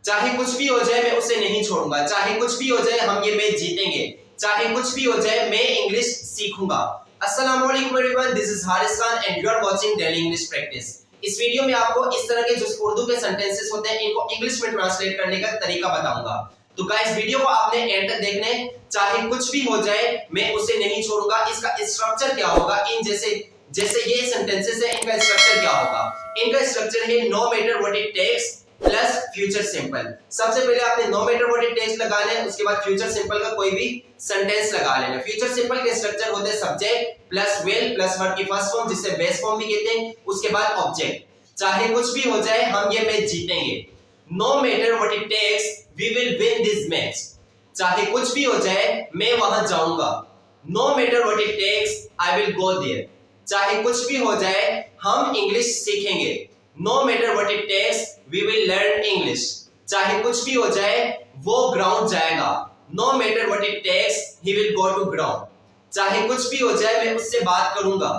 चाहे कुछ भी हो जाए मैं उसे नहीं छोड़ूंगा, चाहे कुछ भी हो जाए हम ये मैच जीतेंगे, चाहे कुछ भी हो जाए मैं इंग्लिश सीखूंगा। अस्सलाम वालेकुम everyone, this is Haris Khan and you are watching daily English practice. इस वीडियो में आपको इस तरह के जो उर्दू के सेंटेंसेस होते हैं इनको इंग्लिश में ट्रांसलेट करने का तरीका बताऊंगा। तो गाइस वीडियो को आपने एंड तक देखना है। चाहे कुछ भी हो जाए मैं उसे नहीं छोड़ूंगा, इसका स्ट्रक्चर क्या होगा, इन जैसे जैसे ये सेंटेंसेस है इनका स्ट्रक्चर क्या होगा। इनका स्ट्रक्चर है no matter what it takes plus future simple. सबसे पहले आपने no matter what it takes लगाना है, उसके बाद फ्यूचर सिंपल का कोई भी सेंटेंस लगा लेना। फ्यूचर सिंपल के स्ट्रक्चर होते हैं subject plus will plus verb की फर्स्ट फॉर्म जिसे बेस फॉर्म भी कहते हैं, उसके बाद ऑब्जेक्ट। चाहे कुछ भी हो जाए हम ये मैच जीतेंगे। No matter what it takes we will win this match. चाहे कुछ भी हो जाए मैं वहां जाऊंगा। No matter what it takes I will go there. चाहे कुछ भी हो जाए हम इंग्लिश सीखेंगे। No matter what it takes we will learn English. चाहे कुछ भी हो जाए वो ग्राउंड जाएगा। No matter what it takes he will go to ground. चाहे कुछ भी हो जाए मैं उससे बात करूंगा।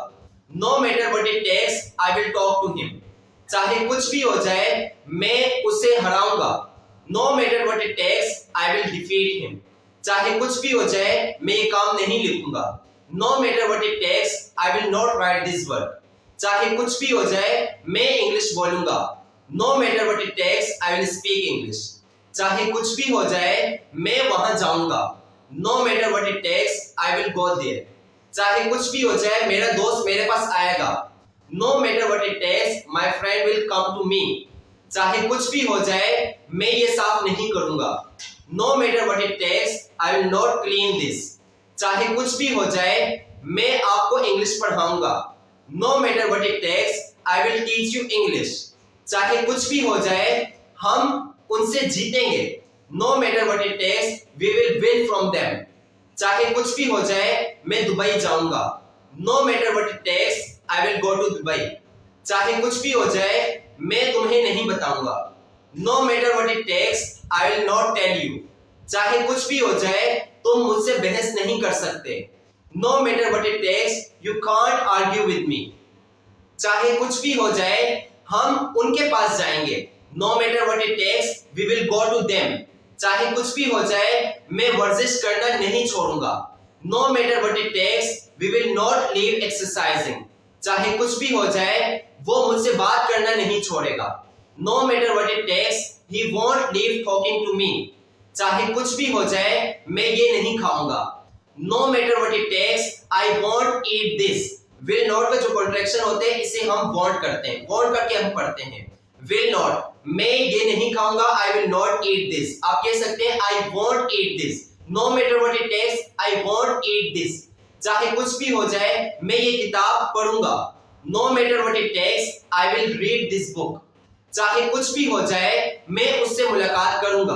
No matter what it takes I will talk to him. चाहे कुछ भी हो जाए मैं उसे हराऊंगा। No matter what it takes I will defeat him. चाहे कुछ भी हो जाए मैं ये काम नहीं लिखूंगा। No matter what it takes I will not write this work. चाहे कुछ भी हो जाए मैं इंग्लिश बोलूंगा। No matter what it takes I will speak English. चाहे कुछ भी हो जाए मैं वहां जाऊंगा। No matter what it takes I will go there. चाहे कुछ भी हो जाए मेरा दोस्त मेरे पास आएगा। No matter what it takes my friend will come to me. चाहे कुछ भी हो जाए मैं ये साफ नहीं करूंगा। No matter what it takes I will not clean this. चाहे कुछ भी हो जाए मैं आपको इंग्लिश पढ़ाऊंगा। No matter what it takes I will teach you English. चाहे कुछ भी हो जाए हम उनसे जीतेंगे। No matter what it takes we will win from them. चाहे कुछ भी हो जाए मैं दुबई जाऊंगा। No matter what it takes I will go to Dubai. चाहे कुछ भी हो जाए मैं तुम्हें नहीं बताऊंगा। No matter what it takes I will not tell you. चाहे कुछ भी हो जाए तुम मुझसे बहस नहीं कर सकते। No matter what it takes you can't argue with me. चाहे कुछ भी हो जाए हम उनके पास जाएंगे। No matter what it takes we will go to them. चाहे कुछ भी हो जाए मैं वर्जिश करना नहीं छोड़ूंगा। No matter what it takes we will not leave exercising. चाहे कुछ भी हो जाए वो मुझसे बात करना नहीं छोड़ेगा। No matter what it takes he won't leave talking to me. चाहे कुछ भी हो जाए मैं ये नहीं खाऊंगा। No matter what it takes I won't eat this. Will not का जो कॉन्ट्रैक्शन होते हैं इसे हम वॉन्ट करते हैं, वॉन्ट करके हम पढ़ते हैं। विल नॉट मैं ये नहीं खाऊंगा, I will not eat this. आप कह सकते हैं I won't eat this. No matter what it takes I won't eat this. चाहे कुछ भी हो जाए मैं ये किताब पढ़ूंगा। No matter what it takes I will read this book. चाहे कुछ भी हो जाए मैं उससे मुलाकात करूंगा।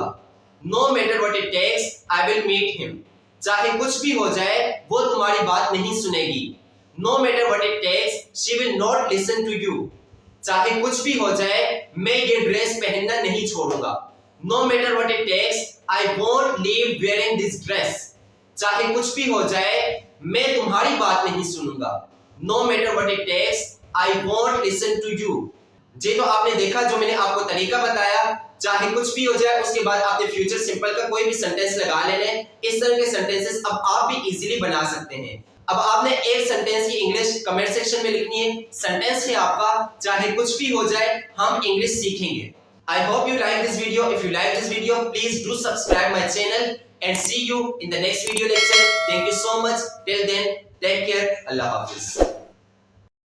No matter what it takes I will meet him. चाहे कुछ भी हो जाए वो तुम्हारी बात नहीं सुनेगी। No matter what it takes she will not listen to you. चाहे कुछ भी हो जाए मैं ये ड्रेस पहनना नहीं छोड़ूंगा। No matter what it takes I won't leave wearing this dress. चाहे कुछ भी हो जाए मैं तुम्हारी बात नहीं सुनूंगा। No matter what it takes I won't listen to you. जी तो आपने देखा जो मैंने आपको तरीका बताया। चाहे कुछ भी हो जाए उसके बाद आपने फ्यूचर सिंपल का कोई भी सेंटेंस लगा लेना है। इस तरह के सेंटेंसेस अब आप भी इजीली बना सकते हैं। अब आपने एक सेंटेंस की इंग्लिश कमेंट सेक्शन में लिखनी है। सेंटेंस है आपका चाहे कुछ भी हो जाए हम इंग्लिश सीखेंगे। I hope you like this video. If you like this video please do subscribe my channel and see you in the next video lecture. Thank you so much. Till then, take care. Allah Hafiz.